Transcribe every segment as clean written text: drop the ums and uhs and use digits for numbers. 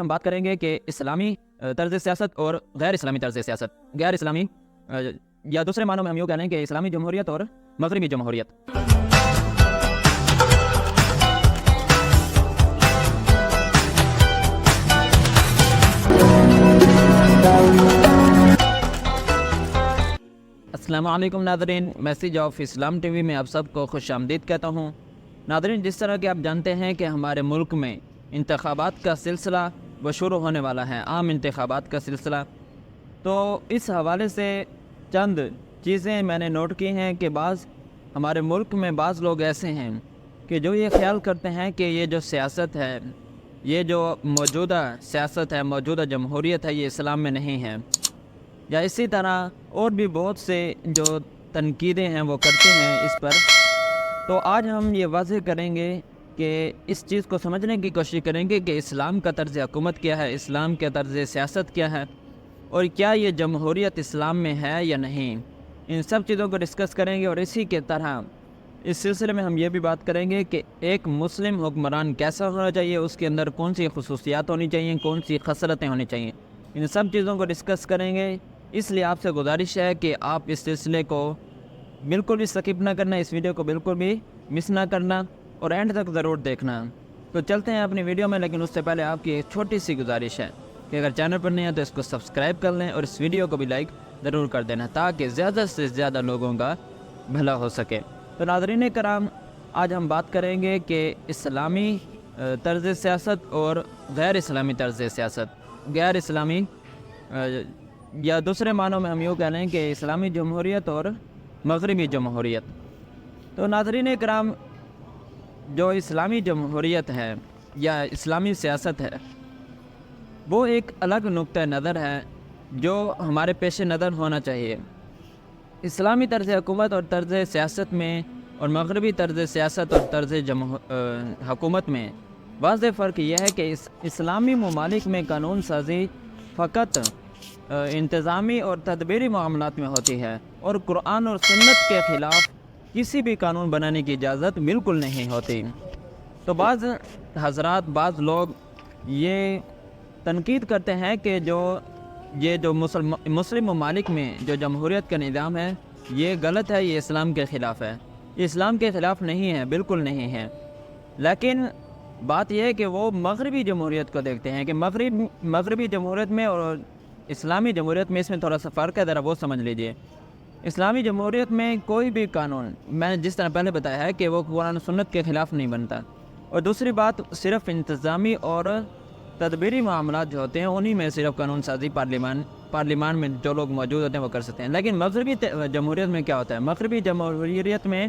ہم بات کریں گے کہ اسلامی طرز سیاست اور غیر اسلامی طرز سیاست، غیر اسلامی یا دوسرے معنوں میں ہم یوں کہہ لیں کہ اسلامی جمہوریت اور مغربی جمہوریت۔ السلام علیکم ناظرین، message of Islam T V میں آپ سب کو خوش آمدید کہتا ہوں۔ ناظرین، جس طرح کہ آپ جانتے ہیں کہ ہمارے ملک میں انتخابات کا سلسلہ وہ شروع ہونے والا ہے، عام انتخابات کا سلسلہ، تو اس حوالے سے چند چیزیں میں نے نوٹ کی ہیں کہ بعض ہمارے ملک میں بعض لوگ ایسے ہیں کہ جو یہ خیال کرتے ہیں کہ یہ جو سیاست ہے، یہ جو موجودہ سیاست ہے، موجودہ جمہوریت ہے، یہ اسلام میں نہیں ہے، یا اسی طرح اور بھی بہت سے جو تنقیدیں ہیں وہ کرتے ہیں اس پر۔ تو آج ہم یہ واضح کریں گے کہ اس چیز کو سمجھنے کی کوشش کریں گے کہ اسلام کا طرز حکومت کیا ہے، اسلام کا طرز سیاست کیا ہے، اور کیا یہ جمہوریت اسلام میں ہے یا نہیں۔ ان سب چیزوں کو ڈسکس کریں گے، اور اسی کے طرح اس سلسلے میں ہم یہ بھی بات کریں گے کہ ایک مسلم حکمران کیسا ہونا چاہیے، اس کے اندر کون سی خصوصیات ہونی چاہیے، کون سی خصلتیں ہونی چاہیے، ان سب چیزوں کو ڈسکس کریں گے۔ اس لیے آپ سے گزارش ہے کہ آپ اس سلسلے کو بالکل بھی سکپ نہ کرنا، اس ویڈیو کو بالکل بھی مس نہ کرنا، اور اینڈ تک ضرور دیکھنا۔ تو چلتے ہیں اپنی ویڈیو میں، لیکن اس سے پہلے آپ کی ایک چھوٹی سی گزارش ہے کہ اگر چینل پر نہیں ہے تو اس کو سبسکرائب کر لیں، اور اس ویڈیو کو بھی لائک ضرور کر دینا تاکہ زیادہ سے زیادہ لوگوں کا بھلا ہو سکے۔ تو ناظرین کرام، آج ہم بات کریں گے کہ اسلامی طرز سیاست اور غیر اسلامی طرز سیاست، غیر اسلامی یا دوسرے معنوں میں ہم یوں کہہ لیں کہ اسلامی جمہوریت اور مغربی جمہوریت۔ تو ناظرین کرام، جو اسلامی جمہوریت ہے یا اسلامی سیاست ہے، وہ ایک الگ نقطہ نظر ہے جو ہمارے پیش نظر ہونا چاہیے۔ اسلامی طرز حکومت اور طرز سیاست میں اور مغربی طرز سیاست اور طرز حکومت میں واضح فرق یہ ہے کہ اسلامی ممالک میں قانون سازی فقط انتظامی اور تدبیری معاملات میں ہوتی ہے، اور قرآن اور سنت کے خلاف کسی بھی قانون بنانے کی اجازت بالکل نہیں ہوتی۔ تو بعض حضرات، بعض لوگ یہ تنقید کرتے ہیں کہ یہ جو مسلم ممالک میں جو جمہوریت کا نظام ہے یہ غلط ہے، یہ اسلام کے خلاف ہے۔ یہ اسلام کے خلاف نہیں ہے، بالکل نہیں ہے، لیکن بات یہ ہے کہ وہ مغربی جمہوریت کو دیکھتے ہیں کہ مغربی جمہوریت میں اور اسلامی جمہوریت میں اس میں تھوڑا سا فرق ہے، ذرا وہ سمجھ لیجئے۔ اسلامی جمہوریت میں کوئی بھی قانون، میں نے جس طرح پہلے بتایا ہے کہ وہ قرآن و سنت کے خلاف نہیں بنتا، اور دوسری بات صرف انتظامی اور تدبیری معاملات جو ہوتے ہیں انہی میں صرف قانون سازی پارلیمان میں جو لوگ موجود ہوتے ہیں وہ کر سکتے ہیں۔ لیکن مغربی جمہوریت میں کیا ہوتا ہے؟ مغربی جمہوریت میں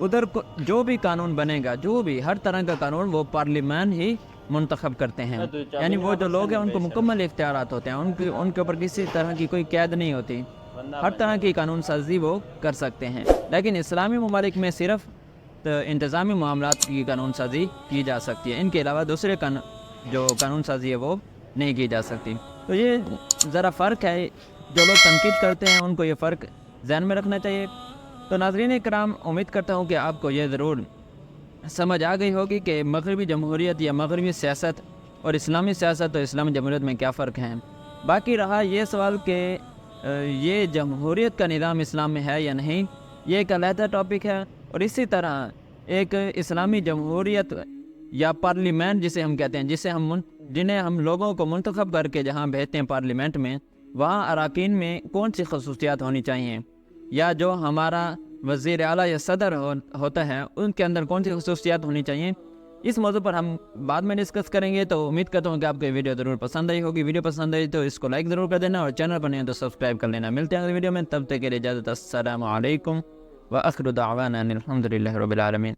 ادھر جو بھی قانون بنے گا، جو بھی ہر طرح کا قانون، وہ پارلیمان ہی منتخب کرتے ہیں، یعنی وہ جو لوگ ہیں ان کو مکمل اختیارات ہوتے ہیں، ان کے اوپر کسی طرح کی کوئی قید نہیں ہوتی، ہر طرح کی قانون سازی وہ کر سکتے ہیں۔ لیکن اسلامی ممالک میں صرف انتظامی معاملات کی قانون سازی کی جا سکتی ہے، ان کے علاوہ دوسرے جو قانون سازی ہے وہ نہیں کی جا سکتی۔ تو یہ ذرا فرق ہے، جو لوگ تنقید کرتے ہیں ان کو یہ فرق ذہن میں رکھنا چاہیے۔ تو ناظرین کرام، امید کرتا ہوں کہ آپ کو یہ ضرور سمجھ آ گئی ہوگی کہ مغربی جمہوریت یا مغربی سیاست اور اسلامی سیاست اور اسلامی جمہوریت میں کیا فرق ہیں۔ باقی رہا یہ سوال کہ یہ جمہوریت کا نظام اسلام میں ہے یا نہیں، یہ ایک علیحدہ ٹاپک ہے، اور اسی طرح ایک اسلامی جمہوریت یا پارلیمنٹ جسے ہم کہتے ہیں، جنہیں ہم لوگوں کو منتخب کر کے جہاں بھیجتے ہیں پارلیمنٹ میں، وہاں اراکین میں کون سی خصوصیات ہونی چاہیے، یا جو ہمارا وزیر اعلیٰ یا صدر ہوتا ہے ان کے اندر کون سی خصوصیات ہونی چاہیے، اس موضوع پر ہم بعد میں ڈسکس کریں گے۔ تو امید کرتا ہوں کہ آپ کو یہ ویڈیو ضرور پسند آئی ہوگی۔ ویڈیو پسند آئی تو اس کو لائک ضرور کر دینا، اور چینل پر نہیں ہے تو سبسکرائب کر لینا۔ ملتے ہیں اگلی ویڈیو میں، تب تک کے لیے اجازت۔ السلام علیکم وآخر دعوانا ان الحمد للہ رب العالمین۔